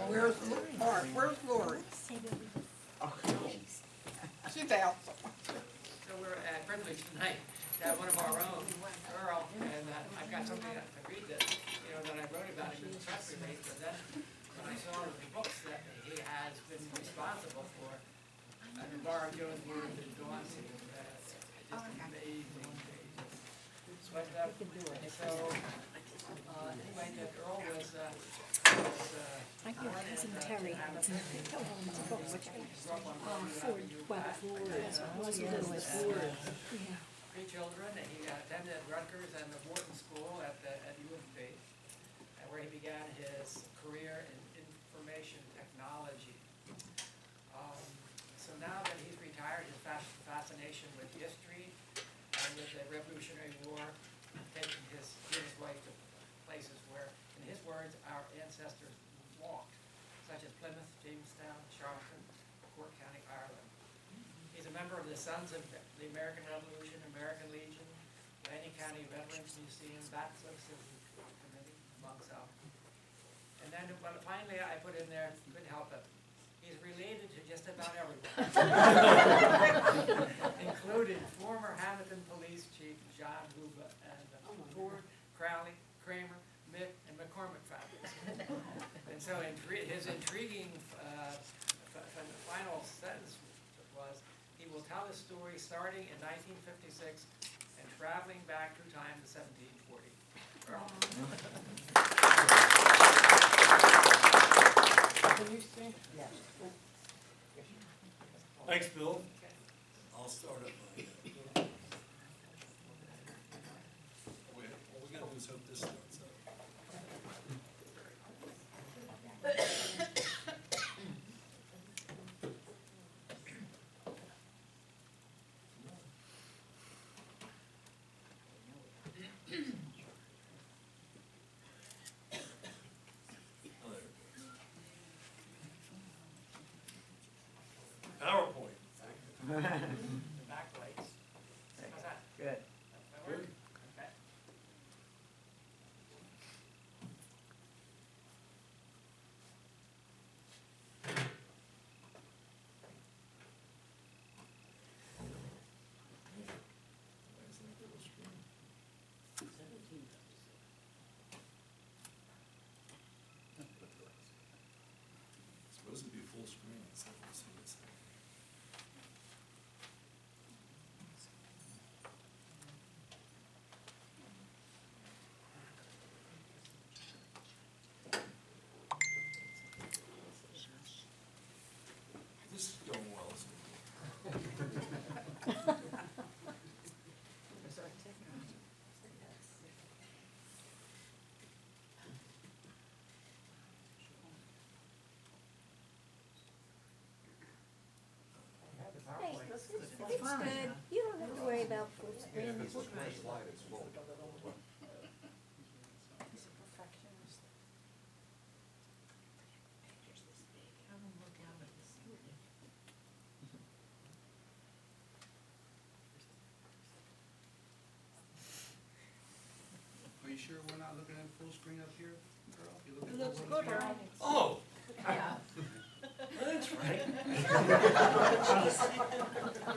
Where's Lori? Where's Lori? She's out. So we're privileged tonight to have one of our own, Earl, and I've got something to read that, that I wrote about him in the press release, but then when I saw the books that he has been responsible for, and borrowed Joe's word and gone to, it's just amazing. Swept up. So, anyway, that Earl was I hear cousin Terry had to tell him to book which Ford, well, Ford, yeah. three children, and he attended Rutgers and the Wharton School at U of P, where he began his career in information technology. So now that he's retired, his fascination with history and with the Revolutionary War, taking he and his wife to places where, in his words, our ancestors walked, such as Plymouth, Jamestown, Charleston, Cork County, Ireland. He's a member of the Sons of the American Revolution, American Legion, Laney County Veterans Museum, Bachelor Citizens Committee, amongst others. And then, well, finally, I put in there, couldn't help it, he's related to just about everyone, including former Hammonton Police Chief John Hoover and Ford, Crowley, Kramer, Mick, and McCormick families. And so his intriguing final sentence was, he will tell his story starting in 1956 and traveling back through time to 1740. Can you sing? Yes. Thanks, Bill. I'll start it by, all we gotta do is hope this starts up. PowerPoint. The back lights. How's that? Good. That work? Okay. It's supposed to be full screen. It's not supposed to be this. This is going well. Hey, it's good. You don't have to worry about full screen. Are you sure we're not looking at full screen up here, Earl? You looking It looks at good, full screen? Earl. Oh! That's right.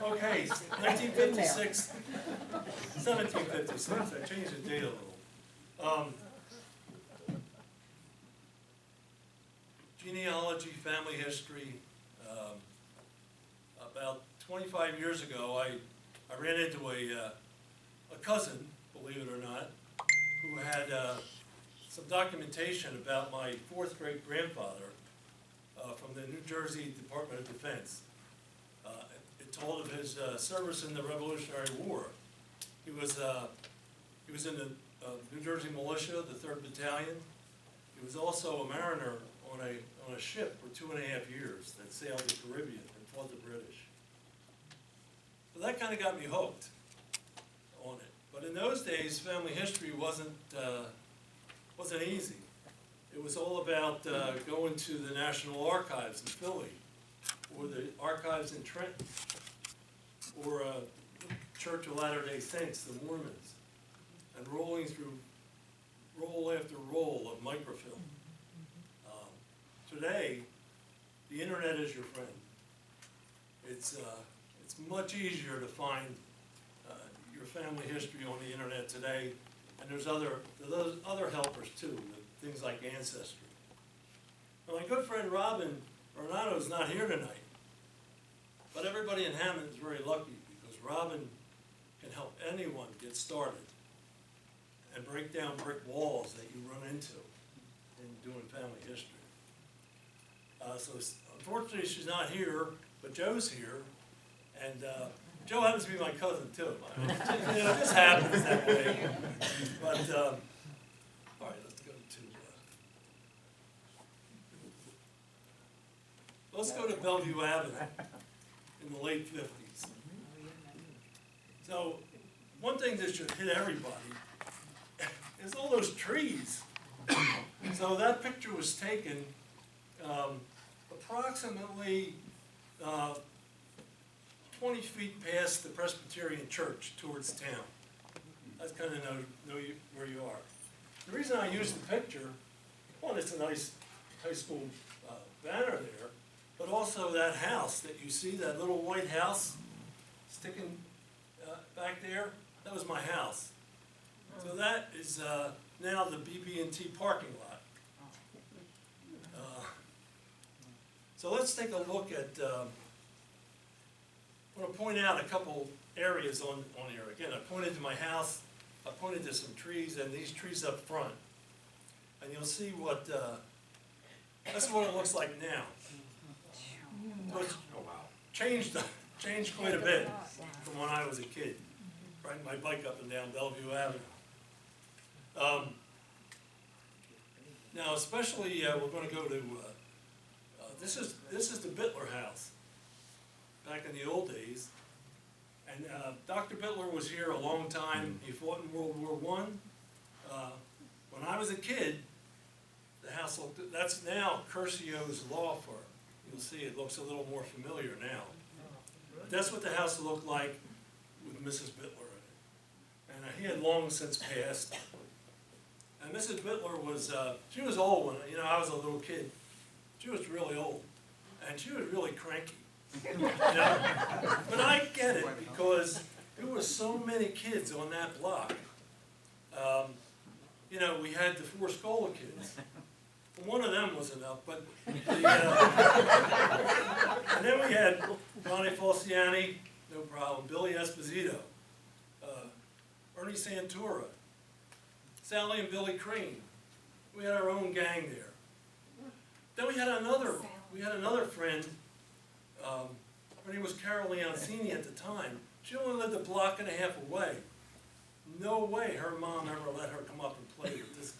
Okay, 1956, 1756, I changed the date a little. Genealogy, family history. About 25 years ago, I ran into a cousin, believe it or not, who had some documentation about my fourth great grandfather from the New Jersey Department of Defense. It told of his service in the Revolutionary War. He was in the New Jersey Militia, the 3rd Battalion. He was also a mariner on a ship for 2.5 years that sailed the Caribbean and fought the British. So that kind of got me hooked on it. But in those days, family history wasn't easy. It was all about going to the National Archives in Philly, or the archives in Trenton, or Church of Latter-day Saints, the Mormons, and rolling through roll after roll of microfilm. today, the internet is your friend. It's much easier to find your family history on the internet today, and there's those other helpers too, things like Ancestry. Now, my good friend Robin Ornato is not here tonight, but everybody in Hammonton is very lucky because Robin can help anyone get started and break down brick walls that you run into in doing family history. So unfortunately she's not here, but Joe's here, and Joe happens to be my cousin too. You know, it just happens that way. But all right, let's go to Bellevue Avenue in the late 50s. So one thing that should hit everybody is all those trees. So that picture was taken approximately 20 feet past the Presbyterian Church towards town. That's kind of know where you are. The reason I use the picture, one, it's a nice high school banner there, but also that house that you see, that little white house sticking back there, that was my house. So that is now the BB&T parking lot. So let's take a look at, I want to point out a couple areas on here. Again, I pointed to my house, I pointed to some trees, and these trees up front. And you'll see what, that's what it looks like now. So it's changed quite a bit from when I was a kid, riding my bike up and down Bellevue Avenue. Now, especially, we're going to go to, this is the Bittler house, back in the old days. And Dr. Bittler was here a long time. He fought in World War I. When I was a kid, the house looked, that's now Curcio's law firm. You'll see it looks a little more familiar now. But that's what the house looked like with Mrs. Bittler in it. And he had long since passed. And Mrs. Bittler was, she was old when, you know, I was a little kid. She was really old. And she was really cranky. You know? But I get it because there were so many kids on that block. You know, we had the 4 Scola kids. One of them was enough, but and then we had Ronnie Falciani, no problem, Billy Esposito, Ernie Santura, Sally and Billy Crane. We had our own gang there. Then we had another friend. Her name was Carol Leoncini at the time. She only lived a block and a half away. No way her mom ever let her come up and play with this,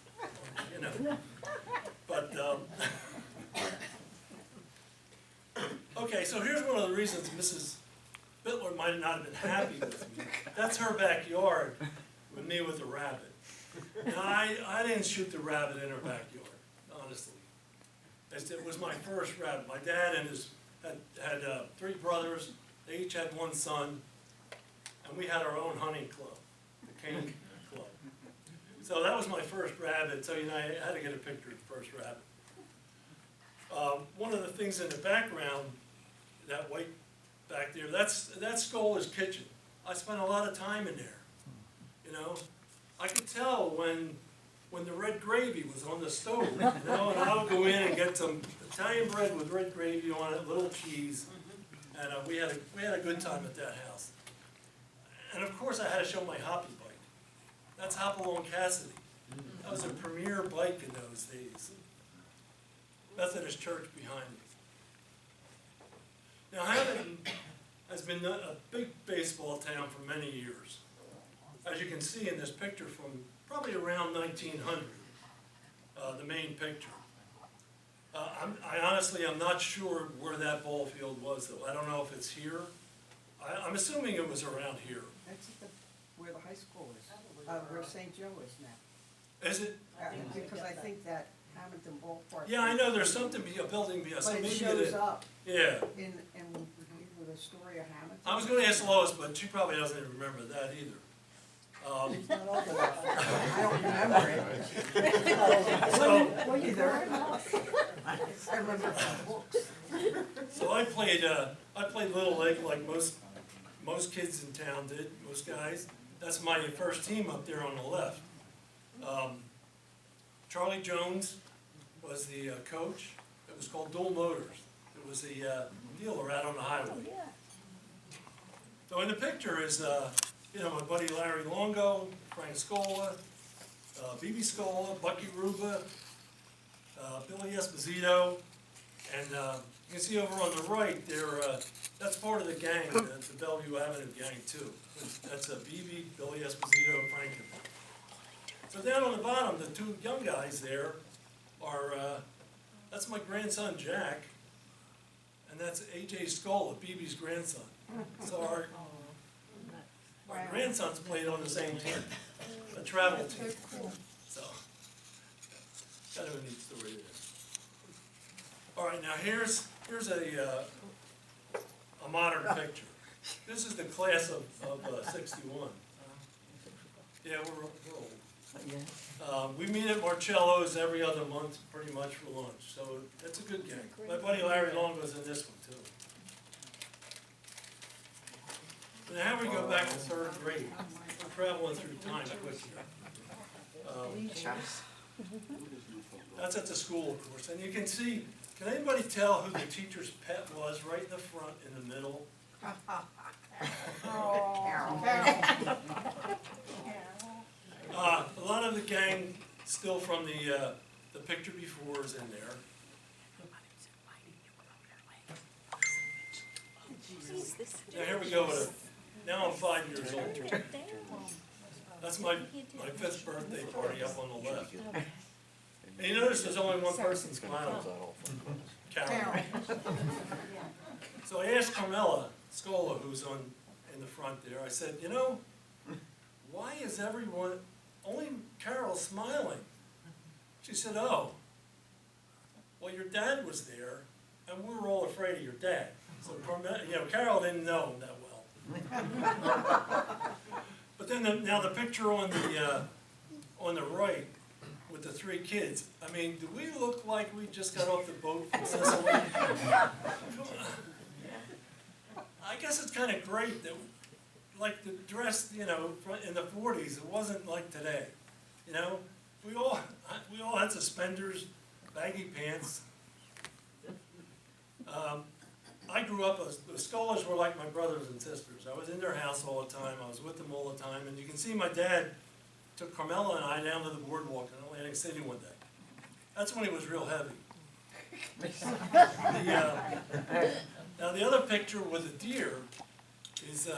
you know. But, okay, so here's one of the reasons Mrs. Bittler might not have been happy with me. That's her backyard with me with the rabbit. Now, I didn't shoot the rabbit in her backyard, honestly. It was my first rabbit. My dad and his had 3 brothers. They each had 1 son, and we had our own hunting club, the Cain Club. So that was my first rabbit. So you know, I had to get a picture of the first rabbit. One of the things in the background, that white back there, that's Scola's kitchen. I spent a lot of time in there. You know, I could tell when the red gravy was on the stove, you know, and I would go in and get some Italian bread with red gravy on it, little cheese, and we had a good time at that house. And of course, I had to show my hoppy bike. That's Hopalong Cassidy. That was a premier bike in those days. Methodist church behind me. Now, Hammonton has been a big baseball town for many years. As you can see in this picture from probably around 1900, the main picture. I honestly, I'm not sure where that ball field was, though. I don't know if it's here. I'm assuming it was around here. That's where the high school is, where St. Joe is now. Is it? Because I think that Hammonton Ballpark. Yeah, I know there's something, a building, so But maybe it shows up yeah. in the story of Hammonton. I was going to ask Lois, but she probably doesn't even remember that either. She's not old enough. I don't remember it. So, Were you Either. born? I remember from books. So I played Little League like most kids in town did, most guys. That's my first team up there on the left. Charlie Jones was the coach. It was called Dual Motors. It was a dealer out on the highway. So in the picture is, my buddy Larry Longo, Frank Scola, B.B. Scola, Bucky Ruba, Billy Esposito, and you can see over on the right there, that's part of the gang, the Bellevue Avenue gang too. That's B.B., Billy Esposito, and Frank. So down on the bottom, the two young guys there are, that's my grandson Jack, and that's A.J. Scola, B.B.'s grandson. So our grandsons played on the same team, a travel team. So, kind of a neat story there. All right, now here's a modern picture. This is the class of 61. Yeah, we're old. We meet at Marcello's every other month, pretty much for lunch. So that's a good gang. My buddy Larry Long was in this one too. Now we go back to third grade. We're traveling through time quickly. That's at the school, of course. And you can see, can anybody tell who the teacher's pet was right in the front, in the middle? A lot of the gang still from the picture before is in there. Now here we go. Now I'm 5 years old. That's my 5th birthday party up on the left. And you notice there's only one person smiling. Carol. So I asked Carmela Scola, who's in the front there, I said, why is only Carol smiling? She said, oh, well, your dad was there, and we were all afraid of your dad. So Carol didn't know him that well. But then now the picture on the right with the 3 kids. I mean, do we look like we just got off the boat from Sicily? I guess it's kind of great that, like the dress, in the 40s, it wasn't like today. We all had suspenders, baggy pants. I grew up, the Scolas were like my brothers and sisters. I was in their house all the time. I was with them all the time. And you can see my dad took Carmela and I down to the boardwalk in Atlantic City one day. That's when he was real heavy. Now the other picture with the deer is,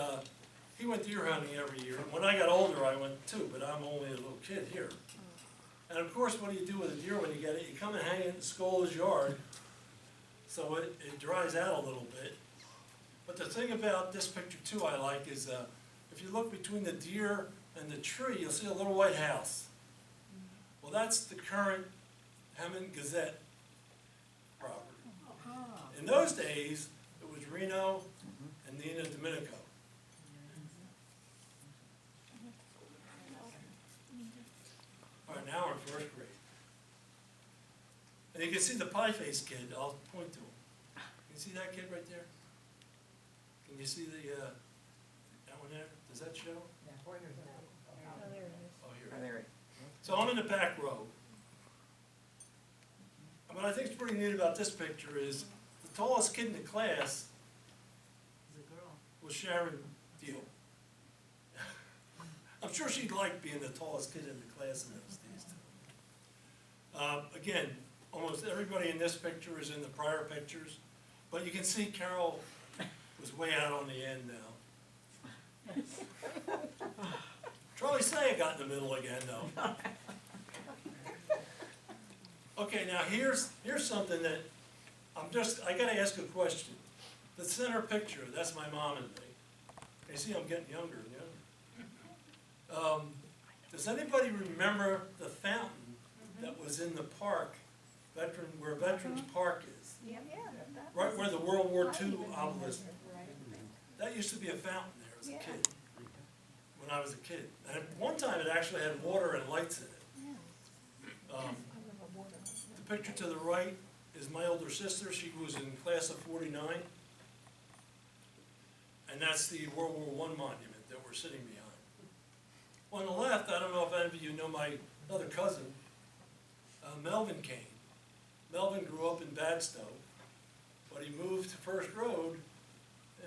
he went deer hunting every year. When I got older, I went too, but I'm only a little kid here. And of course, what do you do with a deer when you get it? You come and hang it in Scola's yard, so it dries out a little bit. But the thing about this picture too I like is, if you look between the deer and the tree, you'll see a little white house. Well, that's the current Hammonton Gazette property. In those days, it was Reno and Nina Domenico. All right, now we're in 1st grade. And you can see the pie-faced kid. I'll point to him. You see that kid right there? Can you see that one there? Does that show? Oh, here it is. So I'm in the back row. And what I think is pretty neat about this picture is the tallest kid in the class was Sharon Deal. I'm sure she'd like being the tallest kid in the class in those days too. Again, almost everybody in this picture is in the prior pictures, but you can see Carol was way out on the end now. Charlie Saya got in the middle again though. Okay, now here's something that I gotta ask a question. The center picture, that's my mom and me. You see I'm getting younger and younger. Does anybody remember the fountain that was in the park, where Veterans Park is? Yeah. Right where the World War II obelisk. That used to be a fountain there as a kid, when I was a kid. And at one time it actually had water and lights in it. The picture to the right is my older sister. She was in class of '49. And that's the World War I monument that we're sitting behind. On the left, I don't know if any of you know my other cousin, Melvin Cain. Melvin grew up in Badstow, but he moved to First Road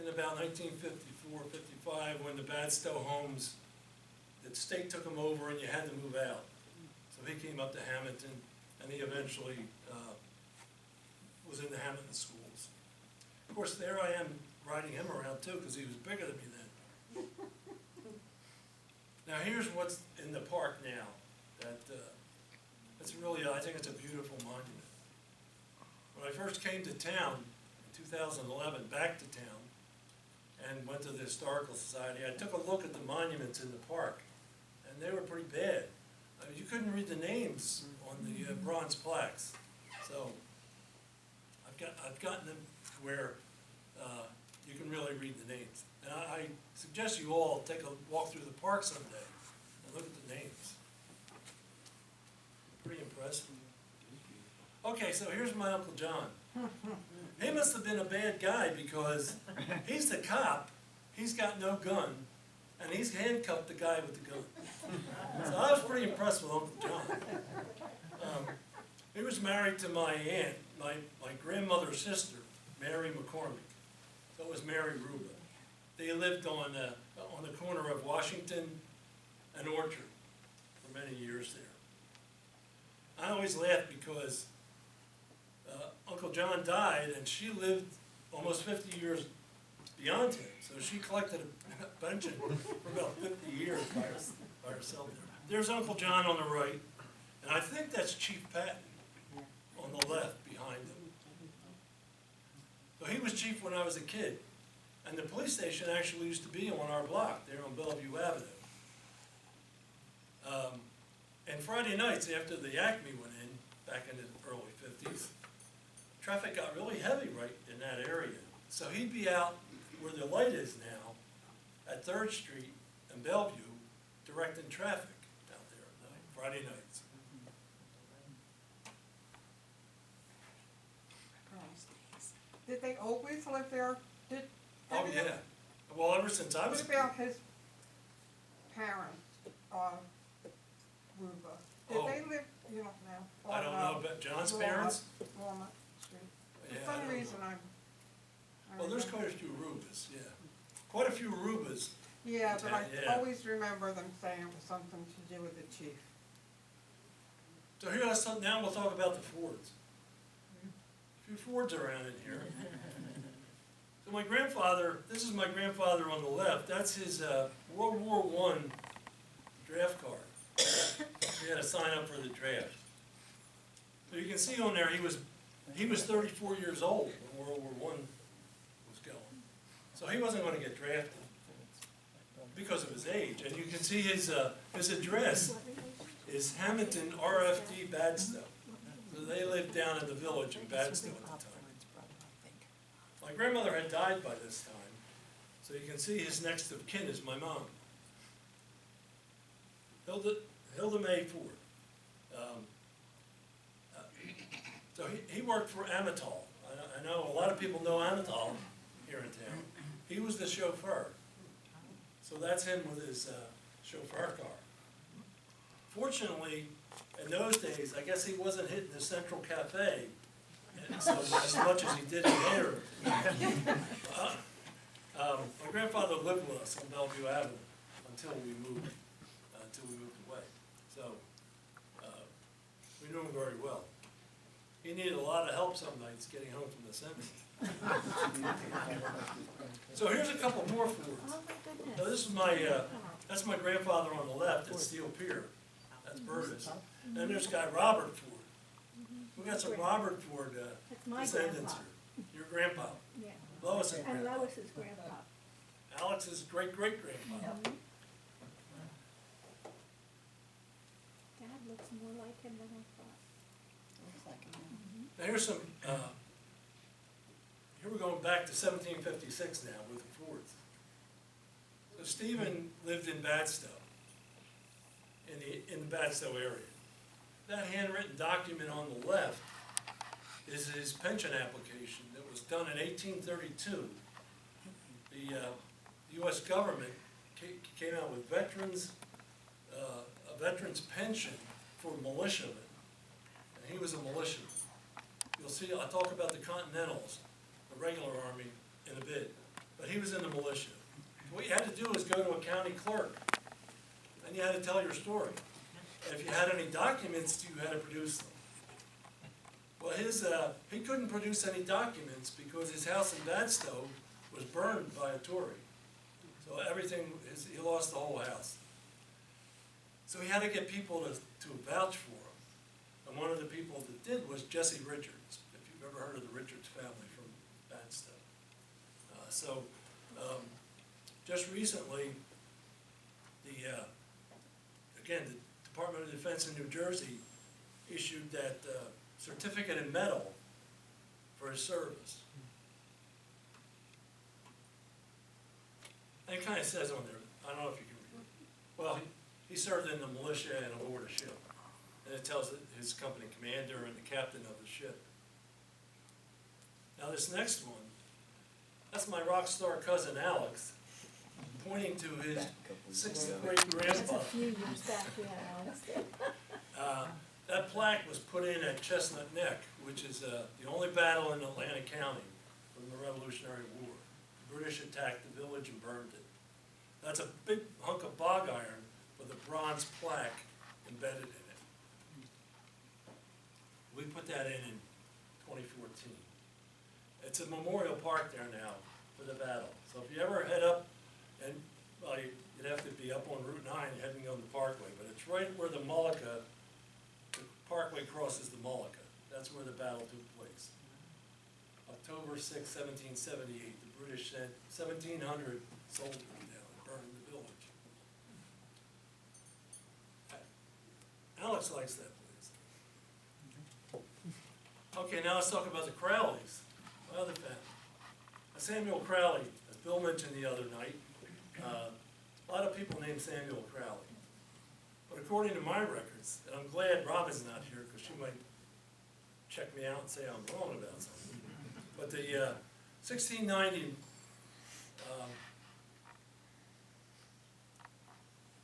in about 1954, 55, when the Badstow homes, the state took them over and you had to move out. So he came up to Hammonton, and he eventually was in the Hammonton schools. Of course, there I am riding him around too, because he was bigger than me then. Now here's what's in the park now. It's really, I think it's a beautiful monument. When I first came to town in 2011, back to town, and went to the Historical Society, I took a look at the monuments in the park, and they were pretty bad. I mean, you couldn't read the names on the bronze plaques. So I've gotten them to where you can really read the names. And I suggest you all take a walk through the park someday and look at the names. Pretty impressive. Okay, so here's my Uncle John. He must have been a bad guy because he's the cop, he's got no gun, and he's handcuffed the guy with the gun. So I was pretty impressed with Uncle John. He was married to my aunt, my grandmother's sister, Mary McCormick. So it was Mary Ruba. They lived on the corner of Washington and Orchard for many years there. I always laugh because Uncle John died and she lived almost 50 years beyond him. So she collected a pension for about 50 years by herself there. There's Uncle John on the right, and I think that's Chief Patton on the left behind him. So he was chief when I was a kid. And the police station actually used to be on our block there on Bellevue Avenue. And Friday nights after the Acme went in, back in the early 50s, traffic got really heavy right in that area. So he'd be out where the light is now, at 3rd Street and Bellevue, directing traffic out there at night, Friday nights. Did they always live there? Oh, yeah. Well, ever since I was a What kid. about his parents, Ruba? Did Oh. they live, you don't know? I don't know about John's parents. Walnut Street. Yeah, For I some don't know. reason I Well, there's remember. quite a few Rubas, yeah. Quite a few Rubas. Yeah, but I Yeah. always remember them saying it was something to do with the chief. So now we'll talk about the Fords. A few Fords around in here. So my grandfather, this is my grandfather on the left. That's his World War I draft card. He had to sign up for the draft. So you can see on there he was 34 years old when World War I was going. So he wasn't going to get drafted because of his age. And you can see his address is Hammonton, RFD, Badstow. So they lived down in the village in Badstow at the time. My grandmother had died by this time, so you can see his next of kin is my mom. Hilda Mae Ford. So he worked for Amitol. I know a lot of people know Amitol here in town. He was the chauffeur. So that's him with his chauffeur car. Fortunately, in those days, I guess he wasn't hitting the Central Cafe so as much as he did in there. My grandfather lived with us on Bellevue Avenue until we moved away. So we knew him very well. He needed a lot of help some nights getting home from the cemetery. So here's a couple more Fords. Oh, my goodness. So this is that's my grandfather on the left at Steel Pier. That's Burgess. And there's a guy, Robert Ford. We got some Robert Ford That's my descendants grandpa. here. Your grandpa, Yeah. Lois and And grandpa. Lois's grandpa. Alex's great-great-grandpa. Dad looks more like him than I thought. Now here's some, here we're going back to 1756 now with the Fords. So Stephen lived in Badstow, in the Badstow area. That handwritten document on the left is his pension application that was done in 1832. The U.S. government came out with a veteran's pension for militiamen, and he was a militiaman. You'll see, I'll talk about the Continentals, the regular army, in a bit, but he was in the militia. What you had to do was go to a county clerk, and you had to tell your story. And if you had any documents, you had to produce them. Well, he couldn't produce any documents because his house in Badstow was burned by a Tory. So he lost the whole house. So he had to get people to vouch for him. And one of the people that did was Jesse Richards, if you've ever heard of the Richards family from Badstow. Just recently, the Department of Defense in New Jersey issued that certificate and medal for his service. And it kind of says on there, I don't know if you can read it. Well, he served in the militia and aboard a ship. And it tells his company commander and the captain of the ship. Now this next one, that's my rock star cousin Alex, pointing to his sixth great That's a grandfather. few years back, yeah. That plaque was put in at Chestnut Neck, which is the only battle in Atlantic County from the Revolutionary War. The British attacked the village and burned it. That's a big hunk of bog iron with a bronze plaque embedded in it. We put that in 2014. It's a memorial park there now for the battle. So if you ever head up, and well, you'd have to be up on Route 9 heading on the Parkway, but it's right where the Parkway crosses the Mullica. That's where the battle took place. October 6, 1778, the British sent 1,700 soldiers down and burned the village. Alex likes that place. Okay, now let's talk about the Crowleys, my other family. Samuel Crowley, as Bill mentioned the other night, a lot of people named Samuel Crowley. But according to my records, and I'm glad Robin's not here because she might check me out and say I'm wrong about something. But the 1690,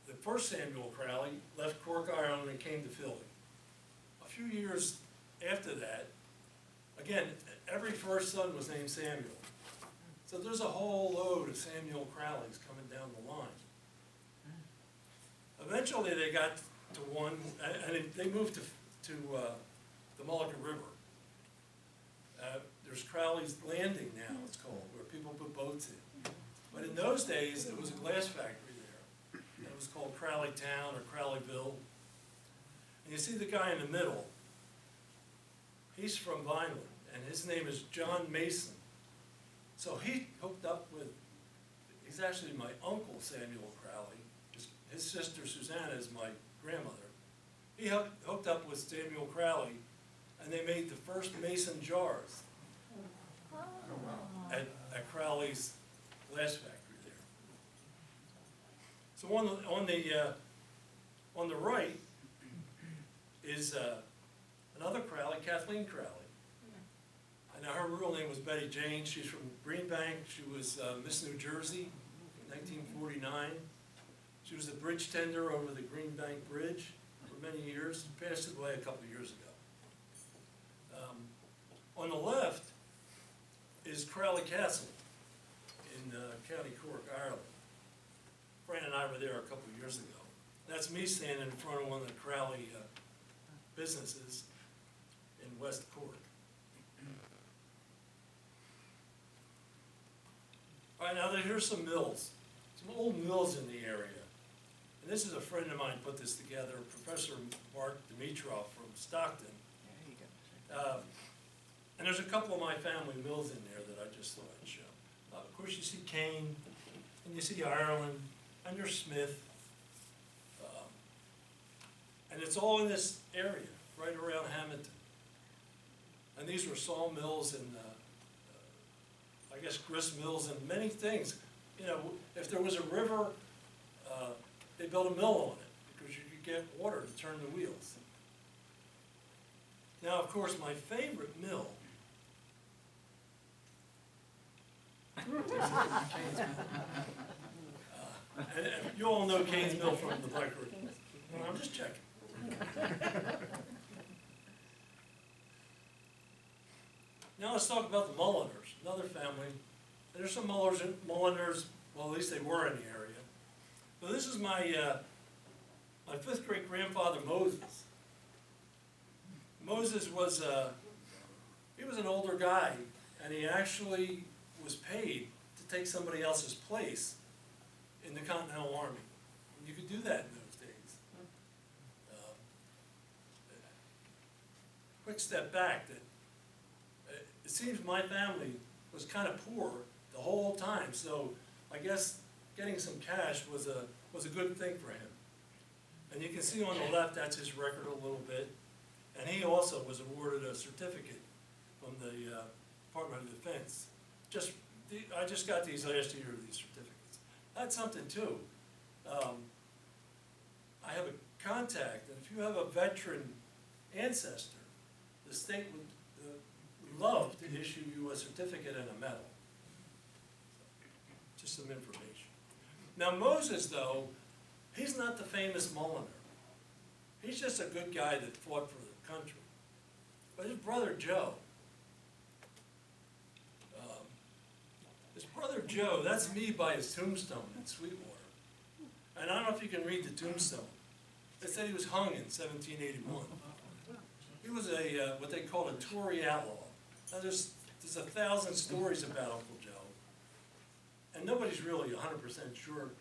the first Samuel Crowley left Cork, Ireland and came to Philly. A few years after that, again, every first son was named Samuel. So there's a whole load of Samuel Crowleys coming down the line. Eventually they got to one, and they moved to the Mullica River. There's Crowley's Landing now, it's called, where people put boats in. But in those days, there was a glass factory there. And it was called Crowley Town or Crowleyville. And you see the guy in the middle. He's from Vineland, and his name is John Mason. So he hooked up with, he's actually my uncle, Samuel Crowley. His sister Susanna is my grandmother. He hooked up with Samuel Crowley, and they made the first mason jars at Crowley's glass factory there. So on the right is another Crowley, Kathleen Crowley. And her real name was Betty Jane. She's from Greenbank. She was Miss New Jersey in 1949. She was a bridge tender over the Greenbank Bridge for many years. Passed away a couple of years ago. On the left is Crowley Castle in County Cork, Ireland. Fran and I were there a couple of years ago. That's me standing in front of one of the Crowley businesses in West Cork. All right, now here's some mills, some old mills in the area. And this is a friend of mine put this together, Professor Mark Dimitrov from Stockton. And there's a couple of my family mills in there that I just thought I'd show. Of course, you see Cain, and you see Ireland, and there's Smith. And it's all in this area, right around Hammonton. And these were sawmills and I guess grist mills and many things. You know, if there was a river, they built a mill on it because you could get water to turn the wheels. Now, of course, my favorite mill And you all know Cain's Mill from the Black River. Well, I'm just checking. Now let's talk about the Mulliners, another family. There's some Mulliners, well, at least they were in the area. So this is my fifth great grandfather, Moses. Moses was he was an older guy, and he actually was paid to take somebody else's place in the Continental Army. And you could do that in those days. Quick step back, that it seems my family was kind of poor the whole time, so I guess getting some cash was a good thing for him. And you can see on the left, that's his record a little bit. And he also was awarded a certificate from the Department of Defense. I just got these last year, these certificates. That's something too. I have a contact, and if you have a veteran ancestor, the state would love to issue you a certificate and a medal. Just some information. Now Moses, though, he's not the famous Mulliner. He's just a good guy that fought for the country. But his brother Joe, that's me by his tombstone in Sweetwater. And I don't know if you can read the tombstone. It said he was hung in 1781. He was what they called a Tory outlaw. Now there's 1,000 stories about Uncle Joe, and nobody's really 100% sure